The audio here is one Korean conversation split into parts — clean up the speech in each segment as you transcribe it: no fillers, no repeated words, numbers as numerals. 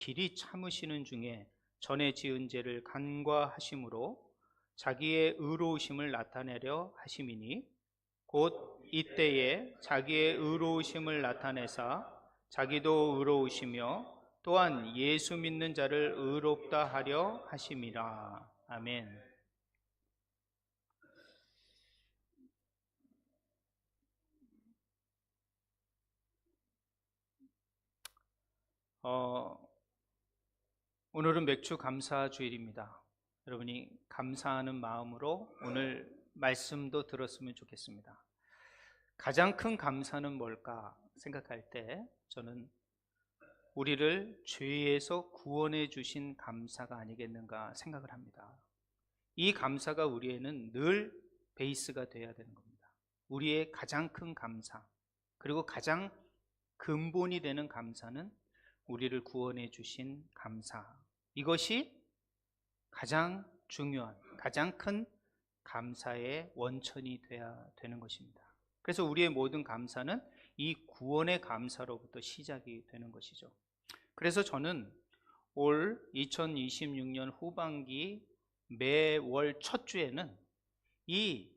길이 참으시는 중에 전에 지은 죄를 간과하심으로 자기의 의로우심을 나타내려 하심이니 곧 이때에 자기의 의로우심을 나타내사 자기도 의로우시며 또한 예수 믿는 자를 의롭다 하려 하심이라. 아멘. 오늘은 맥주 감사 주일입니다. 여러분이 감사하는 마음으로 오늘 말씀도 들었으면 좋겠습니다. 가장 큰 감사는 뭘까 생각할 때 저는 우리를 죄에서 구원해 주신 감사가 아니겠는가 생각을 합니다. 이 감사가 우리에는 늘 베이스가 되어야 되는 겁니다. 우리의 가장 큰 감사, 그리고 가장 근본이 되는 감사는 우리를 구원해 주신 감사. 이것이 가장 중요한, 가장 큰 감사의 원천이 되어야 되는 것입니다. 그래서 우리의 모든 감사는 이 구원의 감사로부터 시작이 되는 것이죠. 그래서 저는 올 2026년 후반기 매월 첫 주에는 이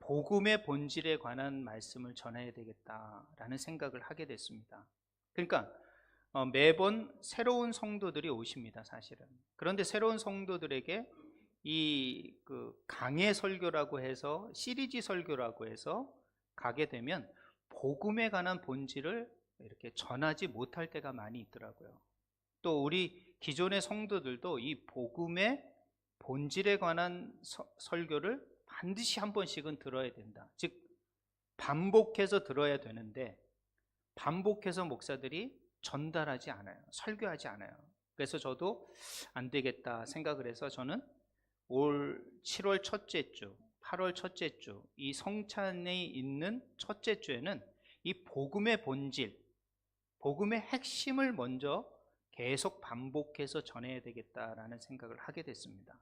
복음의 본질에 관한 말씀을 전해야 되겠다라는 생각을 하게 됐습니다. 그러니까 매번 새로운 성도들이 오십니다, 사실은. 그런데 새로운 성도들에게 이 강해 설교라고 해서, 시리즈 설교라고 해서 가게 되면 복음에 관한 본질을 이렇게 전하지 못할 때가 많이 있더라고요. 또 우리 기존의 성도들도 이 복음의 본질에 관한 설교를 반드시 한 번씩은 들어야 된다. 즉 반복해서 들어야 되는데 반복해서 목사들이 전달하지 않아요. 설교하지 않아요. 그래서 저도 안 되겠다 생각을 해서 저는 올 7월 첫째 주, 8월 첫째 주, 이 성찬이 있는 첫째 주에는 이 복음의 본질, 복음의 핵심을 먼저 계속 반복해서 전해야 되겠다라는 생각을 하게 됐습니다.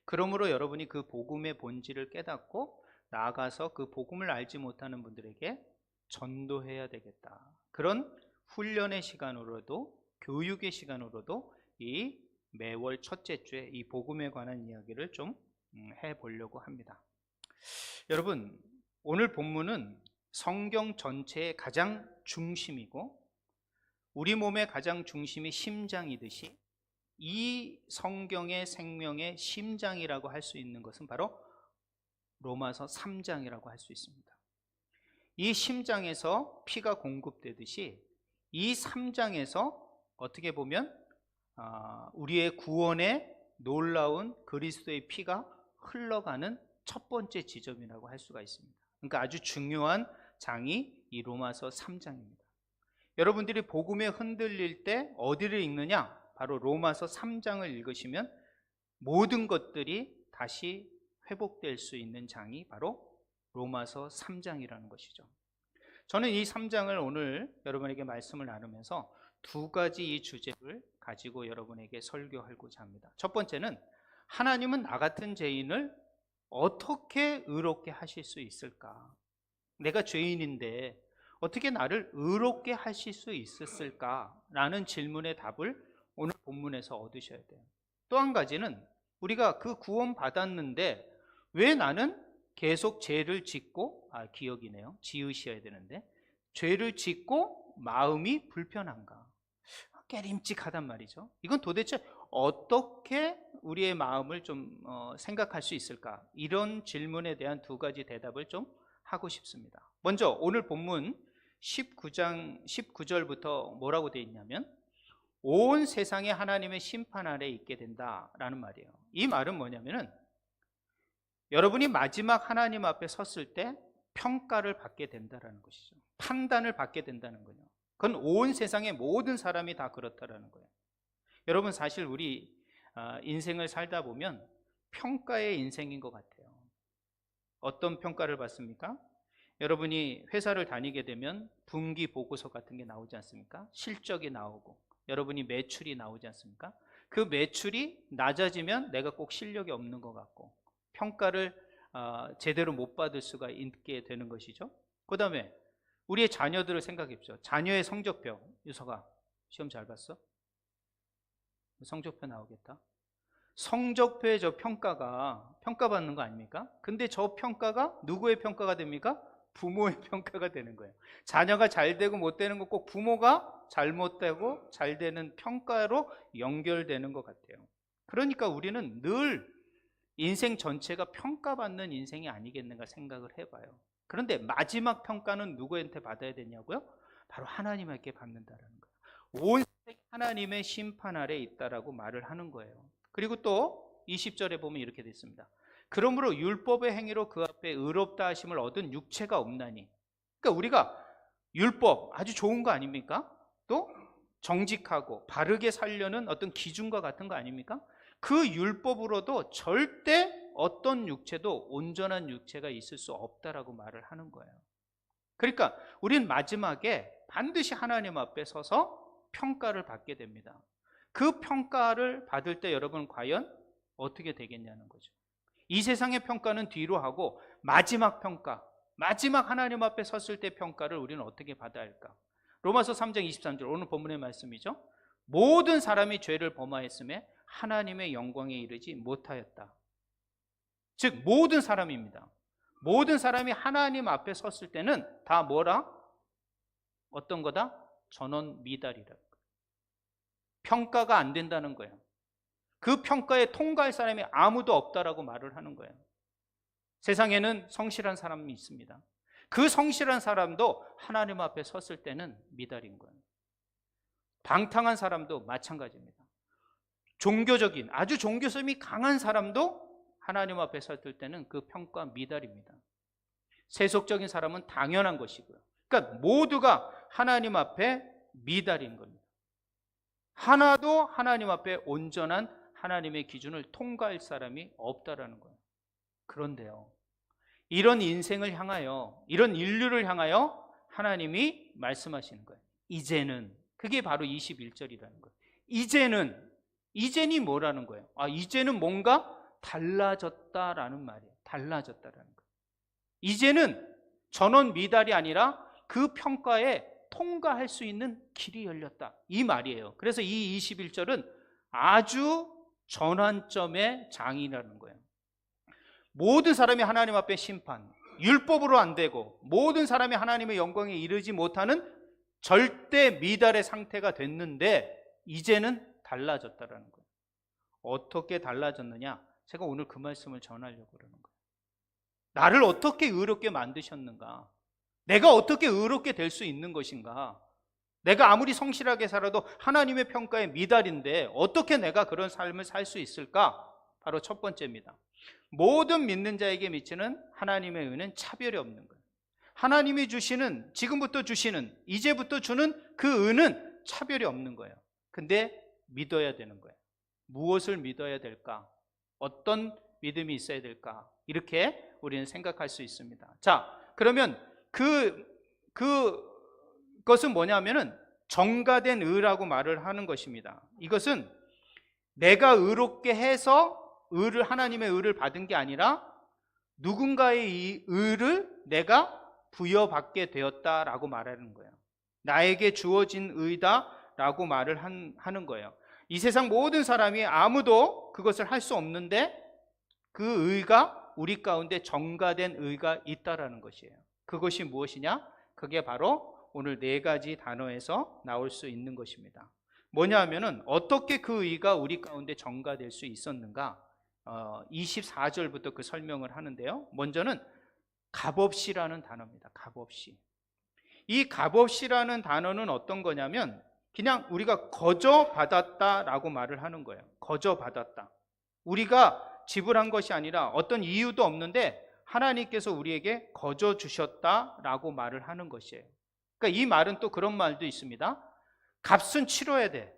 그러므로 여러분이 그 복음의 본질을 깨닫고 나아가서 그 복음을 알지 못하는 분들에게 전도해야 되겠다. 그런 훈련의 시간으로도, 교육의 시간으로도 이 매월 첫째 주에 이 복음에 관한 이야기를 좀 해보려고 합니다. 여러분, 오늘 본문은 성경 전체의 가장 중심이고 우리 몸의 가장 중심이 심장이듯이 이 성경의 생명의 심장이라고 할 수 있는 것은 바로 로마서 3장이라고 할 수 있습니다. 이 심장에서 피가 공급되듯이 이 3장에서 어떻게 보면 우리의 구원의 놀라운 그리스도의 피가 흘러가는 첫 번째 지점이라고 할 수가 있습니다. 그러니까 아주 중요한 장이 이 로마서 3장입니다. 여러분들이 복음에 흔들릴 때 어디를 읽느냐? 바로 로마서 3장을 읽으시면 모든 것들이 다시 회복될 수 있는 장이 바로 로마서 3장이라는 것이죠. 저는 이 3장을 오늘 여러분에게 말씀을 나누면서 두 가지 이 주제를 가지고 여러분에게 설교하고자 합니다. 첫 번째는 하나님은 나 같은 죄인을 어떻게 의롭게 하실 수 있을까? 내가 죄인인데 어떻게 나를 의롭게 하실 수 있었을까? 라는 질문의 답을 오늘 본문에서 얻으셔야 돼요. 또 한 가지는 우리가 그 구원 받았는데 왜 나는 계속 죄를 짓고, 기억이네요. 지으셔야 되는데, 죄를 짓고 마음이 불편한가? 깨림칙하단 말이죠. 이건 도대체 어떻게 우리의 마음을 좀 생각할 수 있을까? 이런 질문에 대한 두 가지 대답을 좀 하고 싶습니다. 먼저 오늘 본문 19장 19절부터 뭐라고 되어 있냐면 온 세상에 하나님의 심판 아래 있게 된다라는 말이에요. 이 말은 뭐냐면은 여러분이 마지막 하나님 앞에 섰을 때 평가를 받게 된다는 것이죠. 판단을 받게 된다는 거예요. 그건 온 세상의 모든 사람이 다 그렇다라는 거예요. 여러분 사실 우리 인생을 살다 보면 평가의 인생인 것 같아요. 어떤 평가를 받습니까? 여러분이 회사를 다니게 되면 분기 보고서 같은 게 나오지 않습니까? 실적이 나오고 여러분이 매출이 나오지 않습니까? 그 매출이 낮아지면 내가 꼭 실력이 없는 것 같고 평가를 제대로 못 받을 수가 있게 되는 것이죠. 그 다음에 우리의 자녀들을 생각해 보십시오. 자녀의 성적표. 유서가 시험 잘 봤어? 성적표 나오겠다. 성적표의 저 평가받는 거 아닙니까? 근데 저 평가가 누구의 평가가 됩니까? 부모의 평가가 되는 거예요. 자녀가 잘 되고 못 되는 거 꼭 부모가 잘못되고 잘 되는 평가로 연결되는 것 같아요. 그러니까 우리는 늘 인생 전체가 평가받는 인생이 아니겠는가 생각을 해봐요. 그런데 마지막 평가는 누구한테 받아야 되냐고요? 바로 하나님에게 받는다라는 거예요. 온 세상이 하나님의 심판 아래 있다라고 말을 하는 거예요. 그리고 또 20절에 보면 이렇게 되어 있습니다. 그러므로 율법의 행위로 그 앞에 의롭다 하심을 얻은 육체가 없나니. 그러니까 우리가 율법 아주 좋은 거 아닙니까? 또 정직하고 바르게 살려는 어떤 기준과 같은 거 아닙니까? 그 율법으로도 절대 어떤 육체도 온전한 육체가 있을 수 없다라고 말을 하는 거예요. 그러니까 우리는 마지막에 반드시 하나님 앞에 서서 평가를 받게 됩니다. 그 평가를 받을 때 여러분 과연 어떻게 되겠냐는 거죠. 이 세상의 평가는 뒤로 하고 마지막 평가, 마지막 하나님 앞에 섰을 때 평가를 우리는 어떻게 받아야 할까? 로마서 3장 23절 오늘 본문의 말씀이죠. 모든 사람이 죄를 범하였음에 하나님의 영광에 이르지 못하였다. 즉 모든 사람입니다. 모든 사람이 하나님 앞에 섰을 때는 다 뭐라? 어떤 거다? 전원 미달이라. 평가가 안 된다는 거예요. 그 평가에 통과할 사람이 아무도 없다라고 말을 하는 거예요. 세상에는 성실한 사람이 있습니다. 그 성실한 사람도 하나님 앞에 섰을 때는 미달인 거예요. 방탕한 사람도 마찬가지입니다. 종교적인 아주 종교성이 강한 사람도 하나님 앞에 섰을 때는 그 평가 미달입니다. 세속적인 사람은 당연한 것이고요. 그러니까 모두가 하나님 앞에 미달인 겁니다. 하나도 하나님 앞에 온전한 하나님의 기준을 통과할 사람이 없다라는 거예요. 그런데요, 이런 인생을 향하여, 이런 인류를 향하여 하나님이 말씀하시는 거예요. 이제는, 그게 바로 21절이라는 거예요. 이제는 뭐라는 거예요? 이제는 뭔가 달라졌다라는 말이에요. 달라졌다라는 거예요. 이제는 전원 미달이 아니라 그 평가에 통과할 수 있는 길이 열렸다. 이 말이에요. 그래서 이 21절은 아주 전환점의 장이라는 거예요. 모든 사람이 하나님 앞에 심판, 율법으로 안 되고 모든 사람이 하나님의 영광에 이르지 못하는 절대 미달의 상태가 됐는데 이제는 달라졌다라는 거예요. 어떻게 달라졌느냐? 제가 오늘 그 말씀을 전하려고 그러는 거예요. 나를 어떻게 의롭게 만드셨는가? 내가 어떻게 의롭게 될 수 있는 것인가? 내가 아무리 성실하게 살아도 하나님의 평가에 미달인데 어떻게 내가 그런 삶을 살 수 있을까? 바로 첫 번째입니다. 모든 믿는 자에게 미치는 하나님의 은혜는 차별이 없는 거예요. 하나님이 주시는, 지금부터 주시는, 이제부터 주는 그 은은 차별이 없는 거예요. 근데 믿어야 되는 거예요. 무엇을 믿어야 될까? 어떤 믿음이 있어야 될까? 이렇게 우리는 생각할 수 있습니다. 자, 그러면 그것은 뭐냐면은 정가된 의라고 말을 하는 것입니다. 이것은 내가 의롭게 해서 하나님의 의를 받은 게 아니라 누군가의 이 의를 내가 부여받게 되었다라고 말하는 거예요. 나에게 주어진 의다라고 말을 하는 거예요. 이 세상 모든 사람이 아무도 그것을 할 수 없는데 그 의가 우리 가운데 정가된 의가 있다라는 것이에요. 그것이 무엇이냐? 그게 바로 오늘 네 가지 단어에서 나올 수 있는 것입니다. 뭐냐 하면은 어떻게 그 의가 우리 가운데 정가될 수 있었는가? 24절부터 그 설명을 하는데요. 먼저는 값없이라는 단어입니다. 값없이. 이 값없이라는 단어는 어떤 거냐면 그냥 우리가 거저 받았다라고 말을 하는 거예요. 거저 받았다. 우리가 지불한 것이 아니라 어떤 이유도 없는데 하나님께서 우리에게 거저 주셨다라고 말을 하는 것이에요. 그러니까 이 말은 또 그런 말도 있습니다. 값은 치러야 돼.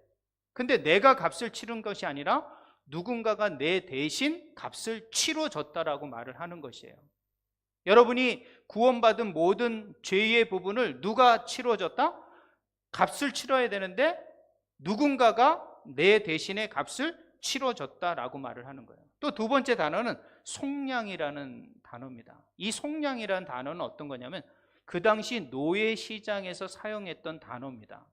근데 내가 값을 치른 것이 아니라 누군가가 내 대신 값을 치러줬다라고 말을 하는 것이에요. 여러분이 구원받은 모든 죄의 부분을 누가 치러줬다? 값을 치러야 되는데 누군가가 내 대신에 값을 치러줬다라고 말을 하는 거예요. 또 두 번째 단어는 속량이라는 단어입니다. 이 속량이라는 단어는 어떤 거냐면 그 당시 노예 시장에서 사용했던 단어입니다.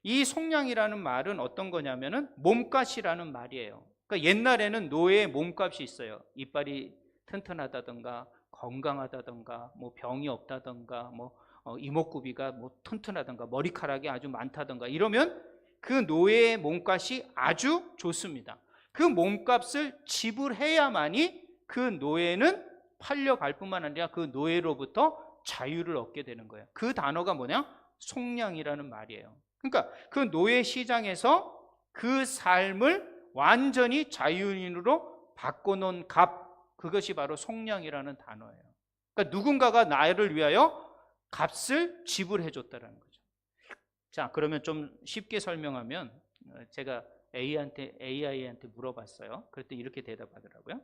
이 속량이라는 말은 어떤 거냐면은 몸값이라는 말이에요. 그러니까 옛날에는 노예의 몸값이 있어요. 이빨이 튼튼하다든가 건강하다든가 뭐 병이 없다든가 뭐 이목구비가 뭐 튼튼하다든가 머리카락이 아주 많다든가 이러면 그 노예의 몸값이 아주 좋습니다. 그 몸값을 지불해야만이 그 노예는 팔려갈 뿐만 아니라 그 노예로부터 자유를 얻게 되는 거예요. 그 단어가 뭐냐? 속량이라는 말이에요. 그러니까 그 노예 시장에서 그 삶을 완전히 자유인으로 바꿔놓은 값, 그것이 바로 속량이라는 단어예요. 그러니까 누군가가 나를 위하여 값을 지불해 줬다는 거죠. 자, 그러면 좀 쉽게 설명하면 제가 AI한테 물어봤어요. 그랬더니 이렇게 대답하더라고요.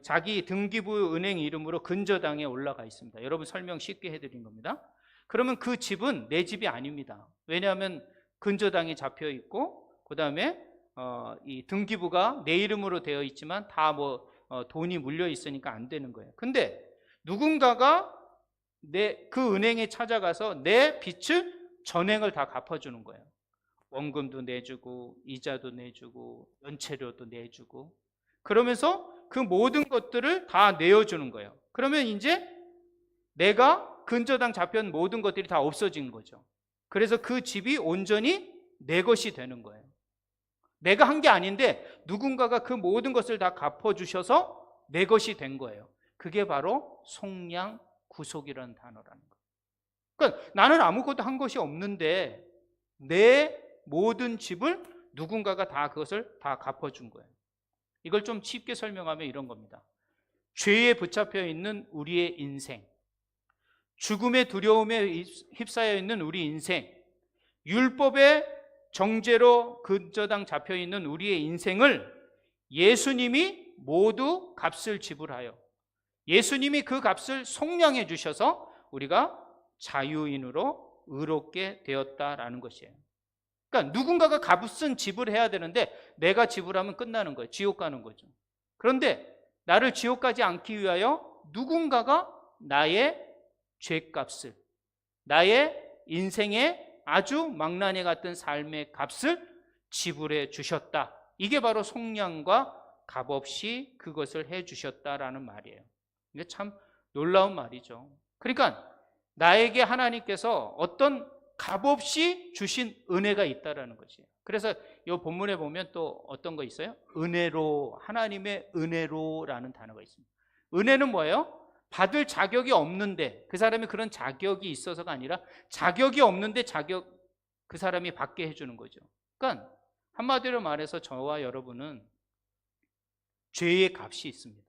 자기 등기부 은행 이름으로 근저당에 올라가 있습니다. 여러분 설명 쉽게 해드린 겁니다. 그러면 그 집은 내 집이 아닙니다. 왜냐하면 근저당이 잡혀 있고 그 다음에 이 등기부가 내 이름으로 되어 있지만 다 돈이 물려 있으니까 안 되는 거예요. 근데 누군가가 그 은행에 찾아가서 내 빚을 전액을 다 갚아주는 거예요. 원금도 내주고 이자도 내주고 연체료도 내주고 그러면서 그 모든 것들을 다 내어주는 거예요. 그러면 이제 내가 근저당 잡혀온 모든 것들이 다 없어진 거죠. 그래서 그 집이 온전히 내 것이 되는 거예요. 내가 한 게 아닌데 누군가가 그 모든 것을 다 갚아주셔서 내 것이 된 거예요. 그게 바로 속량 구속이라는 단어라는 거예요. 그러니까 나는 아무것도 한 것이 없는데 내 모든 집을 누군가가 다 그것을 다 갚아준 거예요. 이걸 좀 쉽게 설명하면 이런 겁니다. 죄에 붙잡혀 있는 우리의 인생, 죽음의 두려움에 휩싸여 있는 우리 인생, 율법의 정죄로 근저당 잡혀 있는 우리의 인생을 예수님이 모두 값을 지불하여 예수님이 그 값을 속량해 주셔서 우리가 자유인으로 의롭게 되었다라는 것이에요. 그러니까 누군가가 값은 지불해야 되는데 내가 지불하면 끝나는 거예요. 지옥 가는 거죠. 그런데 나를 지옥 가지 않기 위하여 누군가가 나의 죄값을, 나의 인생의 아주 망나니 같은 삶의 값을 지불해 주셨다. 이게 바로 속량과 값없이 그것을 해 주셨다라는 말이에요. 이게 참 놀라운 말이죠. 그러니까 나에게 하나님께서 어떤 값없이 주신 은혜가 있다라는 것이에요. 그래서 이 본문에 보면 또 어떤 거 있어요? 은혜로, 하나님의 은혜로라는 단어가 있습니다. 은혜는 뭐예요? 받을 자격이 없는데 그 사람이 그런 자격이 있어서가 아니라 자격이 없는데 그 사람이 받게 해주는 거죠. 그러니까 한마디로 말해서 저와 여러분은 죄의 값이 있습니다.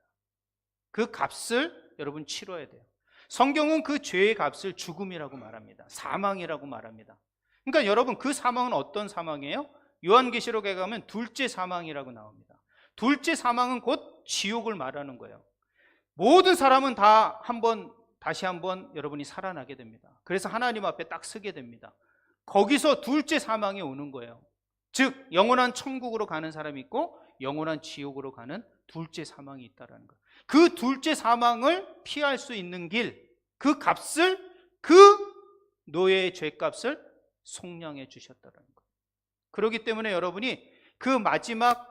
그 값을 여러분 치러야 돼요. 성경은 그 죄의 값을 죽음이라고 말합니다. 사망이라고 말합니다. 그러니까 여러분 그 사망은 어떤 사망이에요? 요한계시록에 가면 둘째 사망이라고 나옵니다. 둘째 사망은 곧 지옥을 말하는 거예요. 모든 사람은 다 다시 한번 여러분이 살아나게 됩니다. 그래서 하나님 앞에 딱 서게 됩니다. 거기서 둘째 사망이 오는 거예요. 즉 영원한 천국으로 가는 사람이 있고 영원한 지옥으로 가는 둘째 사망이 있다는 거예요. 그 둘째 사망을 피할 수 있는 길, 그 값을, 그 노예의 죄값을 속량해 주셨다는 거예요. 그렇기 때문에 여러분이 그 마지막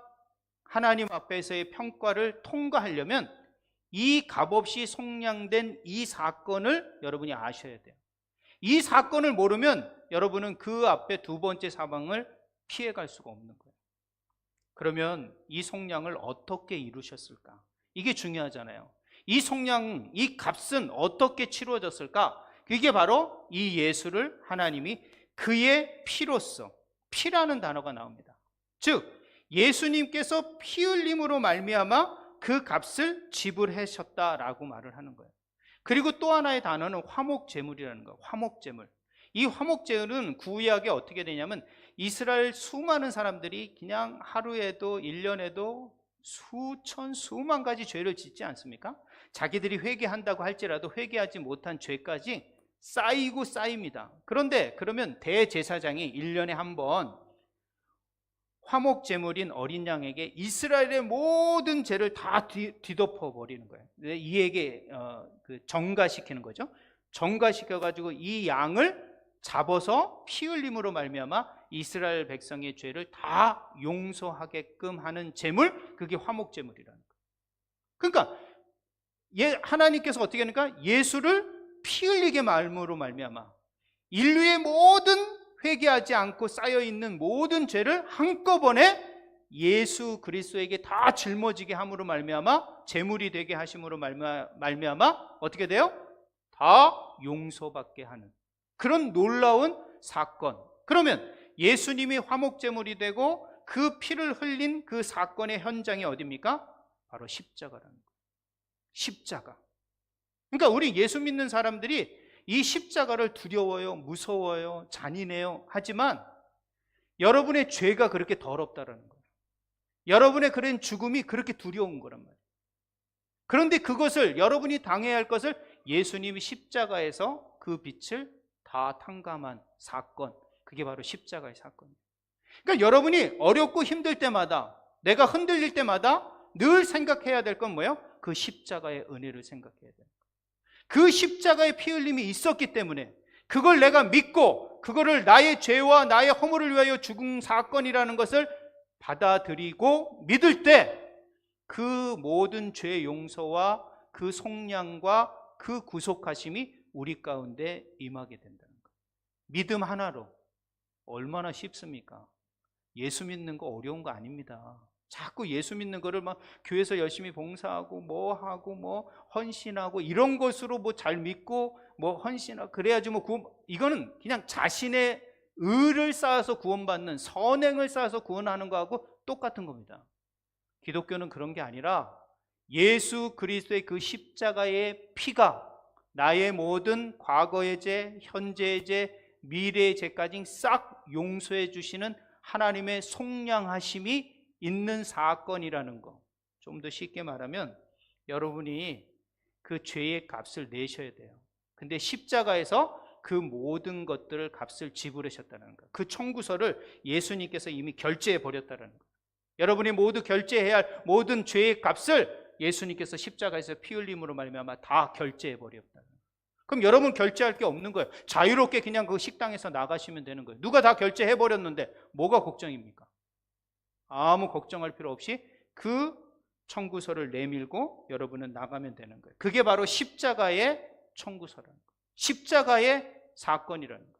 하나님 앞에서의 평가를 통과하려면 이 값없이 속량된 이 사건을 여러분이 아셔야 돼요. 이 사건을 모르면 여러분은 그 앞에 두 번째 사망을 피해갈 수가 없는 거예요. 그러면 이 속량을 어떻게 이루셨을까? 이게 중요하잖아요. 이 속량, 이 값은 어떻게 치루어졌을까? 그게 바로 이 예수를 하나님이 그의 피로써, 피라는 단어가 나옵니다. 즉 예수님께서 피 흘림으로 말미암아 그 값을 지불하셨다라고 말을 하는 거예요. 그리고 또 하나의 단어는 화목제물이라는 거예요. 화목제물. 이 화목제물은 구약에 어떻게 되냐면 이스라엘 수많은 사람들이 그냥 하루에도 1년에도 수만 가지 죄를 짓지 않습니까? 자기들이 회개한다고 할지라도 회개하지 못한 죄까지 쌓이고 쌓입니다. 그런데 그러면 대제사장이 1년에 한 번 화목제물인 어린 양에게 이스라엘의 모든 죄를 다 뒤덮어 버리는 거예요. 이에게 정가시키는 거죠. 정가시켜가지고 이 양을 잡아서 피 흘림으로 말미암아 이스라엘 백성의 죄를 다 용서하게끔 하는 제물, 그게 화목제물이라는 거예요. 그러니까 하나님께서 어떻게 하니까 예수를 피 흘리게 말므로 말미암아 인류의 모든 회개하지 않고 쌓여있는 모든 죄를 한꺼번에 예수 그리스도에게 다 짊어지게 함으로 말미암아 제물이 되게 하심으로 말미암아 어떻게 돼요? 다 용서받게 하는 그런 놀라운 사건. 그러면 예수님이 화목제물이 되고 그 피를 흘린 그 사건의 현장이 어디입니까? 바로 십자가라는 거예요. 십자가. 그러니까 우리 예수 믿는 사람들이 이 십자가를 두려워요, 무서워요, 잔인해요 하지만 여러분의 죄가 그렇게 더럽다라는 거예요. 여러분의 그런 죽음이 그렇게 두려운 거란 말이에요. 그런데 그것을 여러분이 당해야 할 것을 예수님이 십자가에서 그 빛을 다 탕감한 사건, 그게 바로 십자가의 사건이에요. 그러니까 여러분이 어렵고 힘들 때마다, 내가 흔들릴 때마다 늘 생각해야 될 건 뭐예요? 그 십자가의 은혜를 생각해야 돼요. 그 십자가의 피 흘림이 있었기 때문에 그걸 내가 믿고 그거를 나의 죄와 나의 허물을 위하여 죽은 사건이라는 것을 받아들이고 믿을 때 그 모든 죄 용서와 그 속량과 그 구속하심이 우리 가운데 임하게 된다는 거예요. 믿음 하나로 얼마나 쉽습니까? 예수 믿는 거 어려운 거 아닙니다. 자꾸 예수 믿는 거를 막 교회에서 열심히 봉사하고 뭐 하고 뭐 헌신하고 이런 것으로 뭐 잘 믿고 뭐 헌신하고 그래야지 뭐 이거는 그냥 자신의 의를 쌓아서 구원받는 선행을 쌓아서 구원하는 거하고 똑같은 겁니다. 기독교는 그런 게 아니라 예수 그리스도의 그 십자가의 피가 나의 모든 과거의 죄, 현재의 죄, 미래의 죄까지 싹 용서해 주시는 하나님의 속량하심이 있는 사건이라는 거. 좀 더 쉽게 말하면 여러분이 그 죄의 값을 내셔야 돼요. 근데 십자가에서 그 모든 것들을 값을 지불하셨다는 거. 그 청구서를 예수님께서 이미 결제해 버렸다는 거. 여러분이 모두 결제해야 할 모든 죄의 값을 예수님께서 십자가에서 피 흘림으로 말미암아 다 결제해 버렸다. 그럼 여러분 결제할 게 없는 거예요. 자유롭게 그냥 그 식당에서 나가시면 되는 거예요. 누가 다 결제해 버렸는데 뭐가 걱정입니까? 아무 걱정할 필요 없이 그 청구서를 내밀고 여러분은 나가면 되는 거예요. 그게 바로 십자가의 청구서라는 거예요. 십자가의 사건이라는 거예요.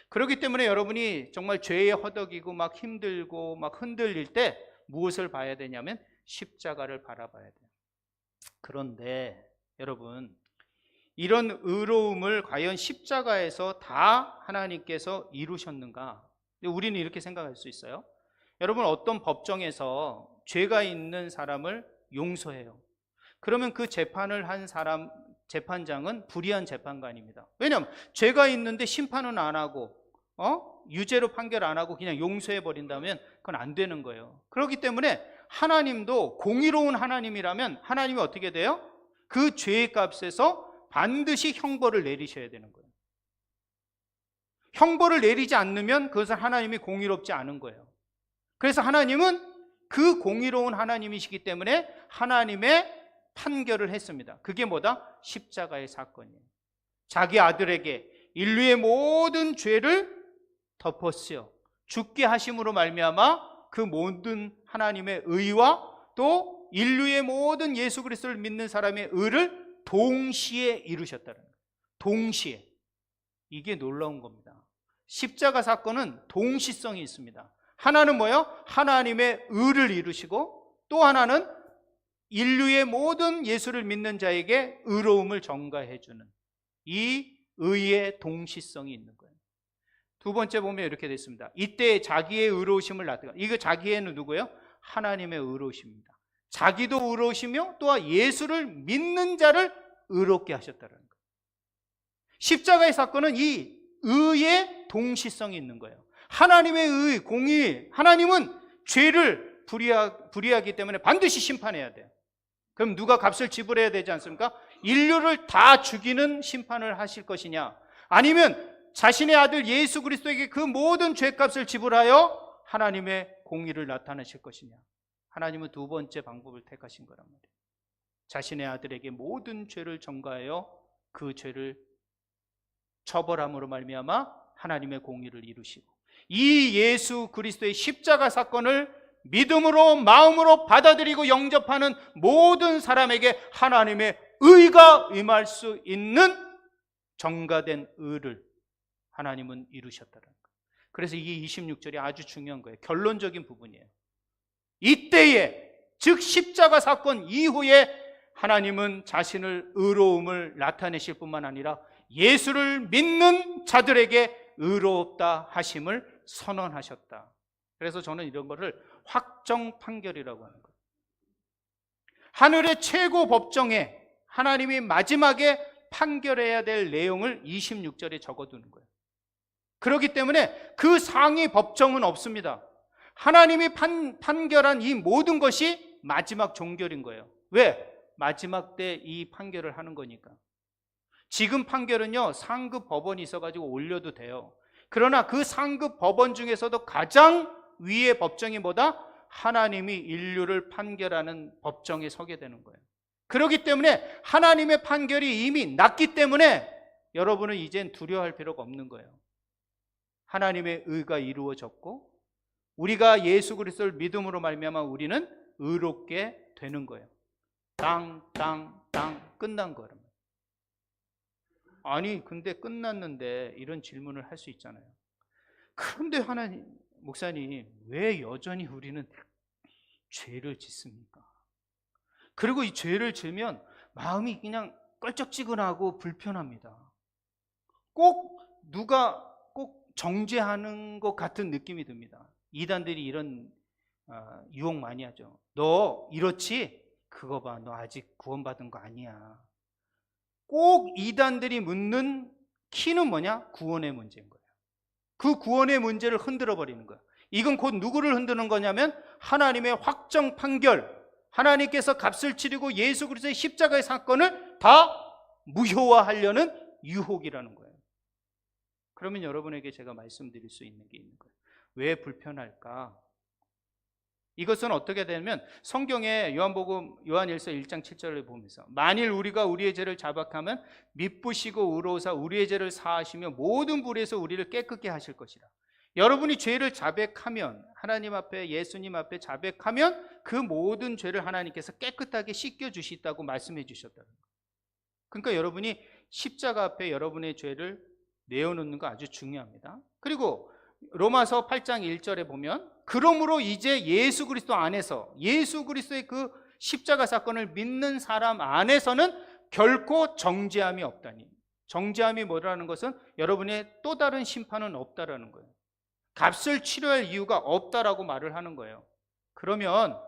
그렇기 때문에 여러분이 정말 죄에 허덕이고 막 힘들고 막 흔들릴 때 무엇을 봐야 되냐면 십자가를 바라봐야 돼요. 그런데 여러분, 이런 의로움을 과연 십자가에서 다 하나님께서 이루셨는가? 우리는 이렇게 생각할 수 있어요. 여러분, 어떤 법정에서 죄가 있는 사람을 용서해요. 그러면 그 재판을 한 사람, 재판장은 불의한 재판관입니다. 왜냐하면 죄가 있는데 심판은 안 하고 유죄로 판결 안 하고 그냥 용서해 버린다면 그건 안 되는 거예요. 그렇기 때문에 하나님도 공의로운 하나님이라면 하나님이 어떻게 돼요? 그 죄의 값에서 반드시 형벌을 내리셔야 되는 거예요. 형벌을 내리지 않으면 그것은 하나님이 공의롭지 않은 거예요. 그래서 하나님은 그 공의로운 하나님이시기 때문에 하나님의 판결을 했습니다. 그게 뭐다? 십자가의 사건이에요. 자기 아들에게 인류의 모든 죄를 덮었어요. 죽게 하심으로 말미암아 그 모든 하나님의 의와 또 인류의 모든 예수 그리스도를 믿는 사람의 의를 동시에 이루셨다는 거예요. 동시에. 이게 놀라운 겁니다. 십자가 사건은 동시성이 있습니다. 하나는 뭐예요? 하나님의 의를 이루시고 또 하나는 인류의 모든 예수를 믿는 자에게 의로움을 전가해 주는 이 의의 동시성이 있는 거예요. 두 번째 보면 이렇게 됐습니다. 이때 자기의 의로우심을 나타내. 이거 자기의는 누구예요? 하나님의 의로우십니다. 자기도 의로우시며 또한 예수를 믿는 자를 의롭게 하셨다는 거예요. 십자가의 사건은 이 의의 동시성이 있는 거예요. 하나님의 의, 공의, 하나님은 죄를 불의하기 때문에 반드시 심판해야 돼요. 그럼 누가 값을 지불해야 되지 않습니까? 인류를 다 죽이는 심판을 하실 것이냐, 아니면 자신의 아들 예수 그리스도에게 그 모든 죄값을 지불하여 하나님의 공의를 나타내실 것이냐. 하나님은 두 번째 방법을 택하신 거란 말이에요. 자신의 아들에게 모든 죄를 전가하여 그 죄를 처벌함으로 말미암아 하나님의 공의를 이루시고, 이 예수 그리스도의 십자가 사건을 믿음으로 마음으로 받아들이고 영접하는 모든 사람에게 하나님의 의가 임할 수 있는 정가된 의를 하나님은 이루셨다는 거예요. 그래서 이 26절이 아주 중요한 거예요. 결론적인 부분이에요. 이때에, 즉 십자가 사건 이후에 하나님은 자신을 의로움을 나타내실 뿐만 아니라 예수를 믿는 자들에게 의롭다 하심을 선언하셨다. 그래서 저는 이런 거를 확정 판결이라고 하는 거예요. 하늘의 최고 법정에 하나님이 마지막에 판결해야 될 내용을 26절에 적어두는 거예요. 그렇기 때문에 그 상위 법정은 없습니다. 하나님이 판결한 이 모든 것이 마지막 종결인 거예요. 왜? 마지막 때 이 판결을 하는 거니까. 지금 판결은요, 상급 법원이 있어가지고 올려도 돼요. 그러나 그 상급 법원 중에서도 가장 위의 법정이 뭐다? 하나님이 인류를 판결하는 법정에 서게 되는 거예요. 그렇기 때문에 하나님의 판결이 이미 났기 때문에 여러분은 이젠 두려워할 필요가 없는 거예요. 하나님의 의가 이루어졌고 우리가 예수 그리스도를 믿음으로 말미암아 우리는 의롭게 되는 거예요. 땅 끝난 거예요. 아니 근데 끝났는데 이런 질문을 할 수 있잖아요. 그런데 하나님, 목사님, 왜 여전히 우리는 죄를 짓습니까? 그리고 이 죄를 지으면 마음이 그냥 껄쩍지근하고 불편합니다. 꼭 누가 꼭 정죄하는 것 같은 느낌이 듭니다. 이단들이 이런 유혹 많이 하죠. 너 이렇지? 그거 봐, 너 아직 구원받은 거 아니야. 꼭 이단들이 묻는 키는 뭐냐? 구원의 문제인 거예요. 그 구원의 문제를 흔들어 버리는 거예요. 이건 곧 누구를 흔드는 거냐면 하나님의 확정 판결, 하나님께서 값을 치르고 예수 그리스도의 십자가의 사건을 다 무효화하려는 유혹이라는 거예요. 그러면 여러분에게 제가 말씀드릴 수 있는 게 있는 거예요. 왜 불편할까? 이것은 어떻게 되냐면 성경에 요한일서 1장 7절을 보면서 만일 우리가 우리의 죄를 자백하면 미쁘시고 의로우사 우리의 죄를 사하시며 모든 불의에서 우리를 깨끗게 하실 것이라. 여러분이 죄를 자백하면, 하나님 앞에, 예수님 앞에 자백하면 그 모든 죄를 하나님께서 깨끗하게 씻겨주시다고 말씀해 주셨다는 거예요. 그러니까 여러분이 십자가 앞에 여러분의 죄를 내어놓는 거 아주 중요합니다. 그리고 로마서 8장 1절에 보면 그러므로 이제 예수 그리스도 안에서, 예수 그리스도의 그 십자가 사건을 믿는 사람 안에서는 결코 정죄함이 없다니. 정죄함이 뭐라는 것은 여러분의 또 다른 심판은 없다라는 거예요. 값을 치러야 할 이유가 없다라고 말을 하는 거예요. 그러면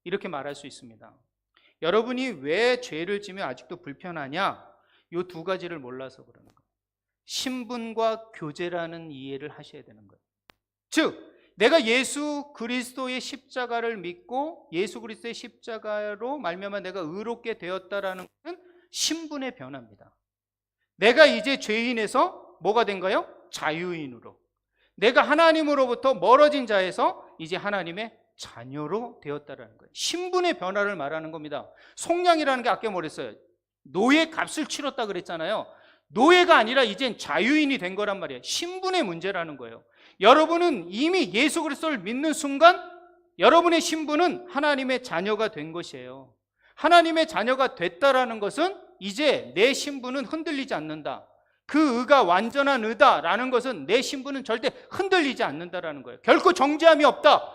이렇게 말할 수 있습니다. 여러분이 왜 죄를 지면 아직도 불편하냐? 이 두 가지를 몰라서 그러는 거예요. 신분과 교제라는 이해를 하셔야 되는 거예요. 즉 내가 예수 그리스도의 십자가를 믿고 예수 그리스도의 십자가로 말미암아 내가 의롭게 되었다라는 것은 신분의 변화입니다. 내가 이제 죄인에서 뭐가 된가요? 자유인으로. 내가 하나님으로부터 멀어진 자에서 이제 하나님의 자녀로 되었다라는 거예요. 신분의 변화를 말하는 겁니다. 속량이라는 게 아까 뭐랬어요? 노예 값을 치렀다 그랬잖아요. 노예가 아니라 이젠 자유인이 된 거란 말이에요. 신분의 문제라는 거예요. 여러분은 이미 예수 그리스도를 믿는 순간 여러분의 신분은 하나님의 자녀가 된 것이에요. 하나님의 자녀가 됐다라는 것은 이제 내 신분은 흔들리지 않는다. 그 의가 완전한 의다라는 것은 내 신분은 절대 흔들리지 않는다라는 거예요. 결코 정죄함이 없다.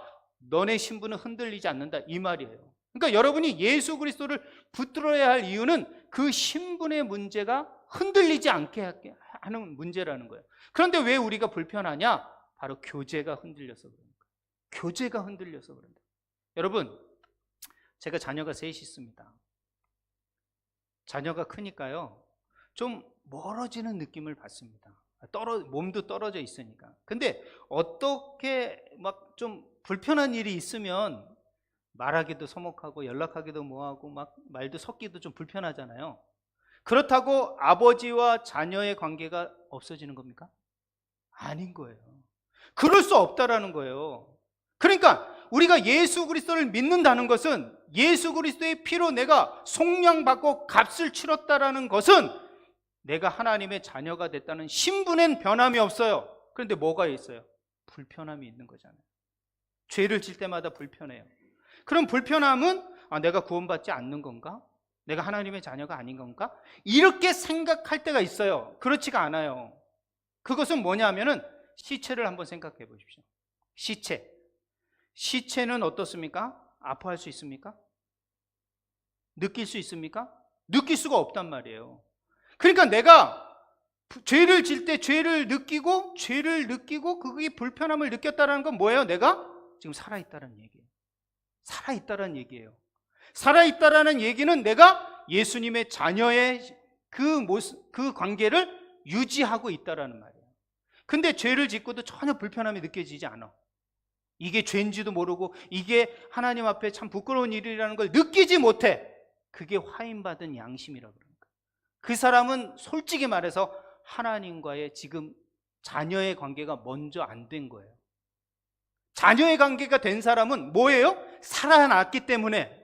너네 신분은 흔들리지 않는다 이 말이에요. 그러니까 여러분이 예수 그리스도를 붙들어야 할 이유는 그 신분의 문제가 흔들리지 않게 하는 문제라는 거예요. 그런데 왜 우리가 불편하냐? 바로 교제가 흔들려서 그런 거예요. 교제가 흔들려서 그런다. 여러분, 제가 자녀가 셋이 있습니다. 자녀가 크니까요 좀 멀어지는 느낌을 받습니다. 몸도 떨어져 있으니까. 근데 어떻게 막 좀 불편한 일이 있으면 말하기도 서먹하고 연락하기도 뭐하고 막 말도 섞기도 좀 불편하잖아요. 그렇다고 아버지와 자녀의 관계가 없어지는 겁니까? 아닌 거예요. 그럴 수 없다라는 거예요. 그러니까 우리가 예수 그리스도를 믿는다는 것은 예수 그리스도의 피로 내가 속량받고 값을 치렀다라는 것은 내가 하나님의 자녀가 됐다는 신분엔 변함이 없어요. 그런데 뭐가 있어요? 불편함이 있는 거잖아요. 죄를 질 때마다 불편해요. 그럼 불편함은 내가 구원받지 않는 건가? 내가 하나님의 자녀가 아닌 건가? 이렇게 생각할 때가 있어요. 그렇지가 않아요. 그것은 뭐냐면은 시체를 한번 생각해 보십시오. 시체는 어떻습니까? 아파할 수 있습니까? 느낄 수 있습니까? 느낄 수가 없단 말이에요. 그러니까 내가 죄를 질 때 죄를 느끼고 그게 불편함을 느꼈다는 건 뭐예요? 내가 지금 살아있다는 얘기예요. 살아있다는 얘기예요. 살아있다라는 얘기는 내가 예수님의 자녀의 그 관계를 유지하고 있다라는 말이에요. 근데 죄를 짓고도 전혀 불편함이 느껴지지 않아. 이게 죄인지도 모르고 이게 하나님 앞에 참 부끄러운 일이라는 걸 느끼지 못해. 그게 화인받은 양심이라고 그러는 거예요. 그 사람은 솔직히 말해서 하나님과의 지금 자녀의 관계가 먼저 안 된 거예요. 자녀의 관계가 된 사람은 뭐예요? 살아났기 때문에,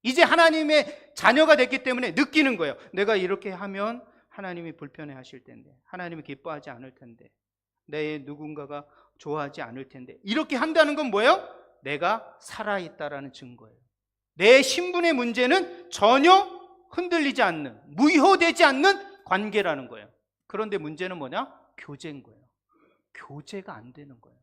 이제 하나님의 자녀가 됐기 때문에 느끼는 거예요. 내가 이렇게 하면 하나님이 불편해 하실 텐데, 하나님이 기뻐하지 않을 텐데, 내 누군가가 좋아하지 않을 텐데, 이렇게 한다는 건 뭐예요? 내가 살아있다라는 증거예요. 내 신분의 문제는 전혀 흔들리지 않는, 무효되지 않는 관계라는 거예요. 그런데 문제는 뭐냐? 교제인 거예요. 교제가 안 되는 거예요.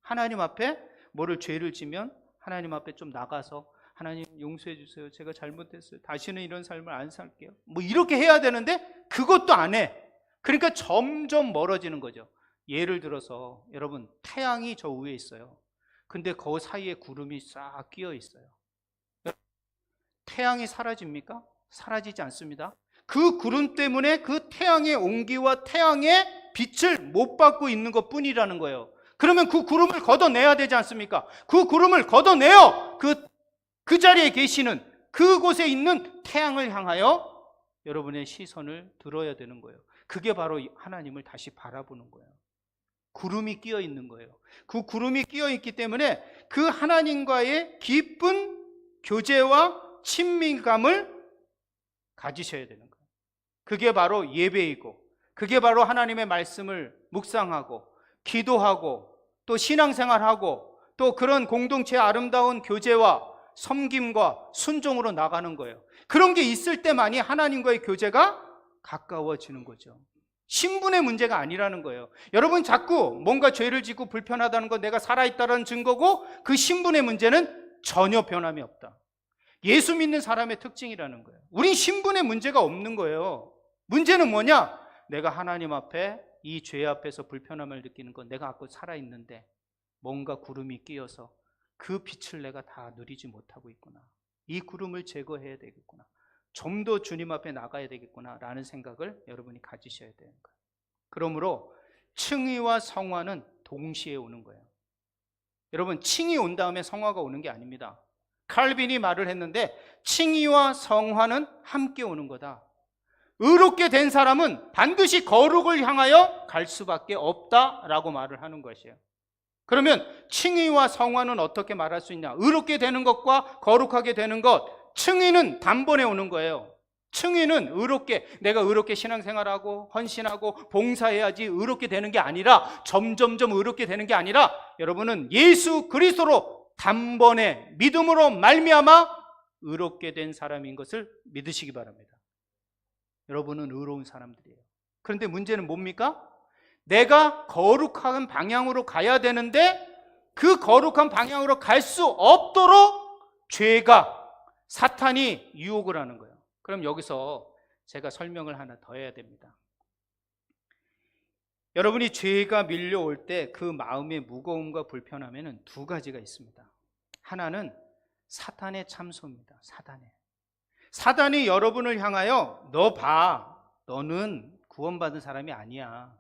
하나님 앞에 뭐를 죄를 지면 하나님 앞에 좀 나가서 하나님 용서해 주세요. 제가 잘못했어요. 다시는 이런 삶을 안 살게요. 뭐 이렇게 해야 되는데 그것도 안 해. 그러니까 점점 멀어지는 거죠. 예를 들어서 여러분, 태양이 저 위에 있어요. 근데 그 사이에 구름이 싹 끼어 있어요. 태양이 사라집니까? 사라지지 않습니다. 그 구름 때문에 그 태양의 온기와 태양의 빛을 못 받고 있는 것 뿐이라는 거예요. 그러면 그 구름을 걷어내야 되지 않습니까? 그 구름을 걷어내어 그 자리에 계시는 그곳에 있는 태양을 향하여 여러분의 시선을 들어야 되는 거예요. 그게 바로 하나님을 다시 바라보는 거예요. 구름이 끼어 있는 거예요. 그 구름이 끼어 있기 때문에 그 하나님과의 깊은 교제와 친밀감을 가지셔야 되는 거예요. 그게 바로 예배이고, 그게 바로 하나님의 말씀을 묵상하고 기도하고 또 신앙생활하고 또 그런 공동체의 아름다운 교제와 섬김과 순종으로 나가는 거예요. 그런 게 있을 때만이 하나님과의 교제가 가까워지는 거죠. 신분의 문제가 아니라는 거예요. 여러분, 자꾸 뭔가 죄를 짓고 불편하다는 건 내가 살아있다는 증거고, 그 신분의 문제는 전혀 변함이 없다. 예수 믿는 사람의 특징이라는 거예요. 우린 신분의 문제가 없는 거예요. 문제는 뭐냐? 내가 하나님 앞에 이 죄 앞에서 불편함을 느끼는 건 내가 아까 살아있는데 뭔가 구름이 끼어서 그 빛을 내가 다 누리지 못하고 있구나. 이 구름을 제거해야 되겠구나. 좀 더 주님 앞에 나가야 되겠구나 라는 생각을 여러분이 가지셔야 되는 거예요. 그러므로 칭의와 성화는 동시에 오는 거예요. 여러분, 칭의 온 다음에 성화가 오는 게 아닙니다. 칼빈이 말을 했는데 칭의와 성화는 함께 오는 거다. 의롭게 된 사람은 반드시 거룩을 향하여 갈 수밖에 없다라고 말을 하는 것이에요. 그러면 칭의와 성화는 어떻게 말할 수 있냐? 의롭게 되는 것과 거룩하게 되는 것, 칭의는 단번에 오는 거예요. 칭의는 내가 의롭게 신앙생활하고 헌신하고 봉사해야지 의롭게 되는 게 아니라, 점점점 의롭게 되는 게 아니라, 여러분은 예수 그리스도로 단번에 믿음으로 말미암아 의롭게 된 사람인 것을 믿으시기 바랍니다. 여러분은 의로운 사람들이에요. 그런데 문제는 뭡니까? 내가 거룩한 방향으로 가야 되는데 그 거룩한 방향으로 갈 수 없도록 죄가, 사탄이 유혹을 하는 거예요. 그럼 여기서 제가 설명을 하나 더 해야 됩니다. 여러분이 죄가 밀려올 때 그 마음의 무거움과 불편함에는 두 가지가 있습니다. 하나는 사탄의 참소입니다. 사단이 여러분을 향하여 너 봐, 너는 구원받은 사람이 아니야.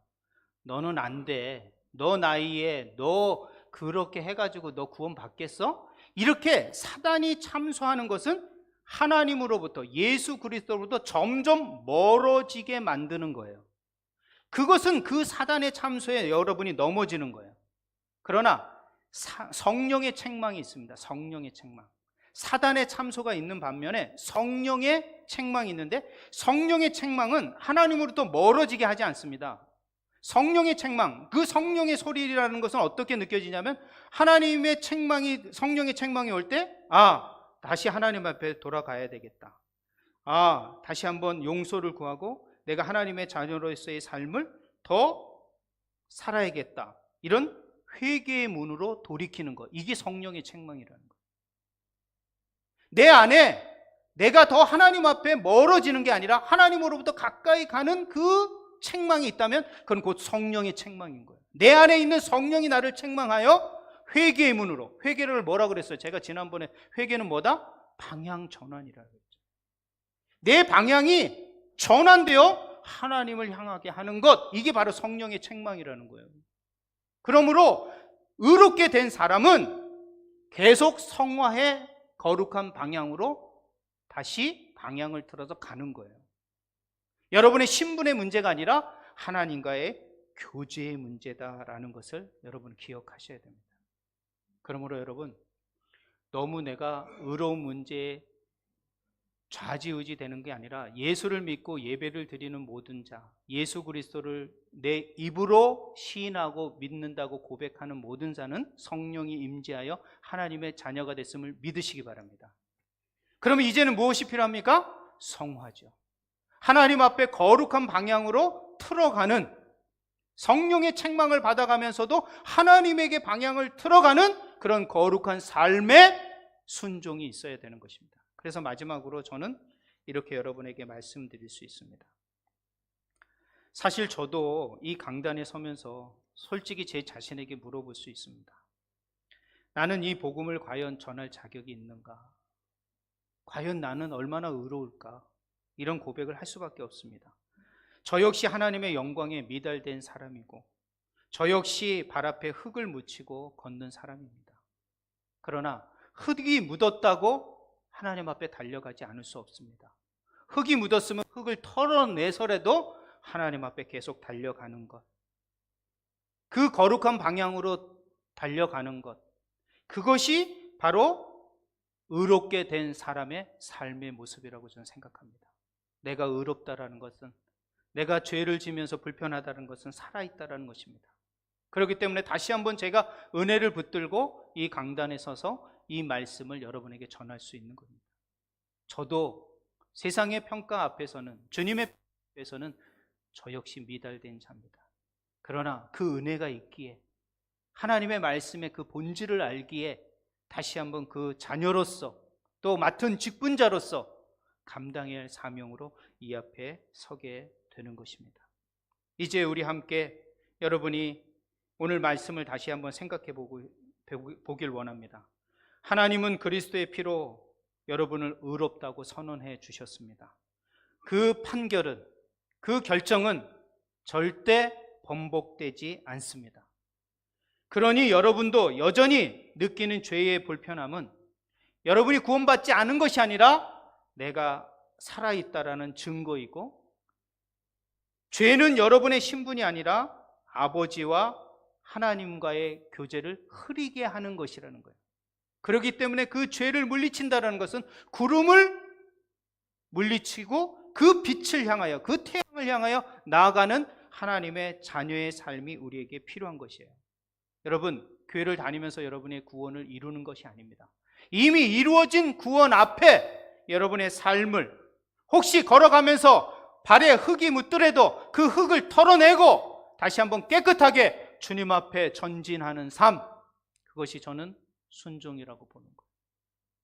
너는 안 돼. 너 나이에 너 그렇게 해가지고 너 구원 받겠어? 이렇게 사단이 참소하는 것은 하나님으로부터, 예수 그리스도로부터 점점 멀어지게 만드는 거예요. 그것은 그 사단의 참소에 여러분이 넘어지는 거예요. 그러나 성령의 책망이 있습니다. 성령의 책망. 사단의 참소가 있는 반면에 성령의 책망이 있는데, 성령의 책망은 하나님으로부터 멀어지게 하지 않습니다. 성령의 책망, 그 성령의 소리라는 것은 어떻게 느껴지냐면 하나님의 책망이, 성령의 책망이 올 때 다시 하나님 앞에 돌아가야 되겠다. 다시 한번 용서를 구하고 내가 하나님의 자녀로서의 삶을 더 살아야겠다. 이런 회개의 문으로 돌이키는 것. 이게 성령의 책망이라는 거예요. 내 안에 내가 더 하나님 앞에 멀어지는 게 아니라 하나님으로부터 가까이 가는 그 책망이 있다면 그건 곧 성령의 책망인 거예요. 내 안에 있는 성령이 나를 책망하여 회개의 문으로. 회개를 뭐라 그랬어요? 제가 지난번에 회개는 뭐다? 방향 전환이라고 했죠. 내 방향이 전환되어 하나님을 향하게 하는 것, 이게 바로 성령의 책망이라는 거예요. 그러므로 의롭게 된 사람은 계속 성화의 거룩한 방향으로 다시 방향을 틀어서 가는 거예요. 여러분의 신분의 문제가 아니라 하나님과의 교제의 문제다라는 것을 여러분 기억하셔야 됩니다. 그러므로 여러분, 너무 내가 의로운 문제에 좌지우지 되는 게 아니라 예수를 믿고 예배를 드리는 모든 자, 예수 그리스도를 내 입으로 시인하고 믿는다고 고백하는 모든 자는 성령이 임재하여 하나님의 자녀가 됐음을 믿으시기 바랍니다. 그러면 이제는 무엇이 필요합니까? 성화죠. 하나님 앞에 거룩한 방향으로 틀어가는, 성령의 책망을 받아가면서도 하나님에게 방향을 틀어가는 그런 거룩한 삶의 순종이 있어야 되는 것입니다. 그래서 마지막으로 저는 이렇게 여러분에게 말씀드릴 수 있습니다. 사실 저도 이 강단에 서면서 솔직히 제 자신에게 물어볼 수 있습니다. 나는 이 복음을 과연 전할 자격이 있는가? 과연 나는 얼마나 의로울까? 이런 고백을 할 수밖에 없습니다. 저 역시 하나님의 영광에 미달된 사람이고, 저 역시 발 앞에 흙을 묻히고 걷는 사람입니다. 그러나 흙이 묻었다고 하나님 앞에 달려가지 않을 수 없습니다. 흙이 묻었으면 흙을 털어내서라도 하나님 앞에 계속 달려가는 것, 그 거룩한 방향으로 달려가는 것, 그것이 바로 의롭게 된 사람의 삶의 모습이라고 저는 생각합니다. 내가 의롭다라는 것은, 내가 죄를 지면서 불편하다는 것은 살아있다라는 것입니다. 그렇기 때문에 다시 한번 제가 은혜를 붙들고 이 강단에 서서 이 말씀을 여러분에게 전할 수 있는 겁니다. 저도 세상의 평가 앞에서는, 주님의 앞에서는 저 역시 미달된 자입니다. 그러나 그 은혜가 있기에, 하나님의 말씀의 그 본질을 알기에 다시 한번 그 자녀로서, 또 맡은 직분자로서 감당해야 할 사명으로 이 앞에 서게 되는 것입니다. 이제 우리 함께 여러분이 오늘 말씀을 다시 한번 생각해 보길 원합니다. 하나님은 그리스도의 피로 여러분을 의롭다고 선언해 주셨습니다. 그 판결은, 그 결정은 절대 번복되지 않습니다. 그러니 여러분도 여전히 느끼는 죄의 불편함은 여러분이 구원받지 않은 것이 아니라 내가 살아있다라는 증거이고, 죄는 여러분의 신분이 아니라 아버지와 하나님과의 교제를 흐리게 하는 것이라는 거예요. 그렇기 때문에 그 죄를 물리친다는 것은 구름을 물리치고 그 빛을 향하여, 그 태양을 향하여 나아가는 하나님의 자녀의 삶이 우리에게 필요한 것이에요. 여러분, 교회를 다니면서 여러분의 구원을 이루는 것이 아닙니다. 이미 이루어진 구원 앞에 여러분의 삶을, 혹시 걸어가면서 발에 흙이 묻더라도 그 흙을 털어내고 다시 한번 깨끗하게 주님 앞에 전진하는 삶, 그것이 저는 순종이라고 보는 거예요.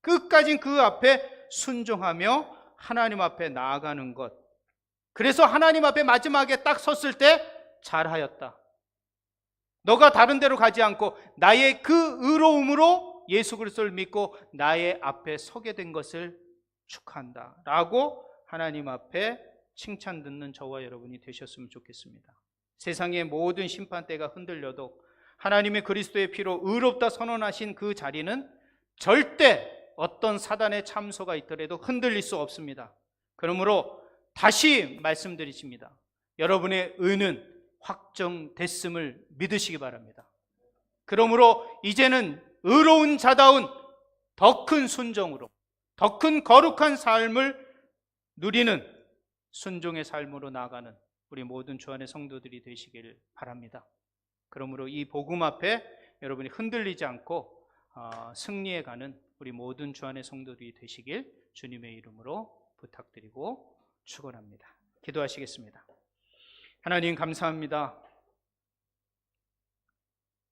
끝까지 그 앞에 순종하며 하나님 앞에 나아가는 것. 그래서 하나님 앞에 마지막에 딱 섰을 때 잘하였다, 너가 다른 데로 가지 않고 나의 그 의로움으로 예수 그리스도를 믿고 나의 앞에 서게 된 것을 축하한다 라고 하나님 앞에 칭찬 듣는 저와 여러분이 되셨으면 좋겠습니다. 세상의 모든 심판대가 흔들려도 하나님의 그리스도의 피로 의롭다 선언하신 그 자리는 절대 어떤 사단의 참소가 있더라도 흔들릴 수 없습니다. 그러므로 다시 말씀드리십니다. 여러분의 의는 확정됐음을 믿으시기 바랍니다. 그러므로 이제는 의로운 자다운 더 큰 순종으로, 더 큰 거룩한 삶을 누리는 순종의 삶으로 나아가는 우리 모든 주 안의 성도들이 되시길 바랍니다. 그러므로 이 복음 앞에 여러분이 흔들리지 않고 승리해 가는 우리 모든 주 안의 성도들이 되시길 주님의 이름으로 부탁드리고 축원합니다. 기도하시겠습니다. 하나님 감사합니다.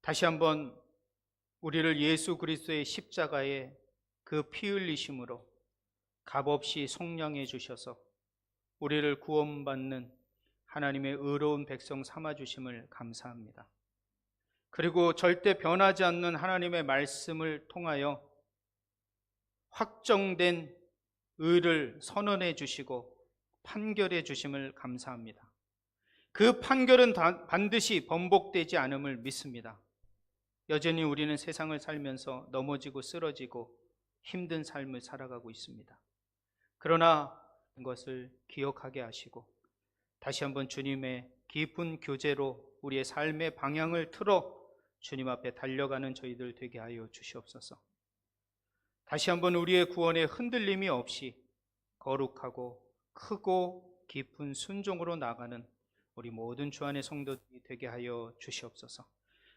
다시 한번 우리를 예수 그리스도의 십자가에 그 피 흘리심으로 값없이 속량해 주셔서 우리를 구원받는 하나님의 의로운 백성 삼아주심을 감사합니다. 그리고 절대 변하지 않는 하나님의 말씀을 통하여 확정된 의를 선언해 주시고 판결해 주심을 감사합니다. 그 판결은 반드시 번복되지 않음을 믿습니다. 여전히 우리는 세상을 살면서 넘어지고 쓰러지고 힘든 삶을 살아가고 있습니다. 그러나 그것을 기억하게 하시고 다시 한번 주님의 깊은 교제로 우리의 삶의 방향을 틀어 주님 앞에 달려가는 저희들 되게 하여 주시옵소서. 다시 한번 우리의 구원에 흔들림이 없이 거룩하고 크고 깊은 순종으로 나가는 우리 모든 주 안의 성도들이 되게 하여 주시옵소서.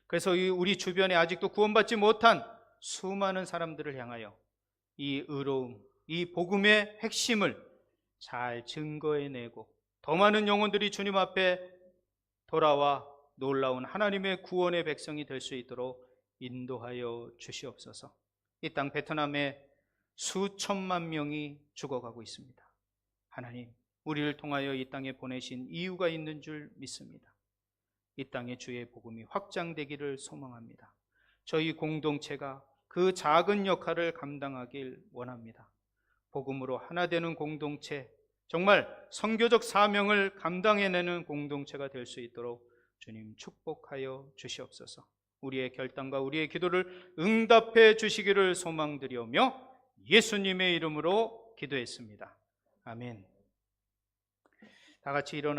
그래서 우리 주변에 아직도 구원받지 못한 수많은 사람들을 향하여 이 의로움, 이 복음의 핵심을 잘 증거해내고 더 많은 영혼들이 주님 앞에 돌아와 놀라운 하나님의 구원의 백성이 될 수 있도록 인도하여 주시옵소서. 이 땅 베트남에 수천만 명이 죽어가고 있습니다. 하나님, 우리를 통하여 이 땅에 보내신 이유가 있는 줄 믿습니다. 이 땅에 주의 복음이 확장되기를 소망합니다. 저희 공동체가 그 작은 역할을 감당하길 원합니다. 복음으로 하나 되는 공동체, 정말 선교적 사명을 감당해내는 공동체가 될 수 있도록 주님 축복하여 주시옵소서. 우리의 결단과 우리의 기도를 응답해 주시기를 소망드리오며 예수님의 이름으로 기도했습니다. 아멘. 다 같이 일어나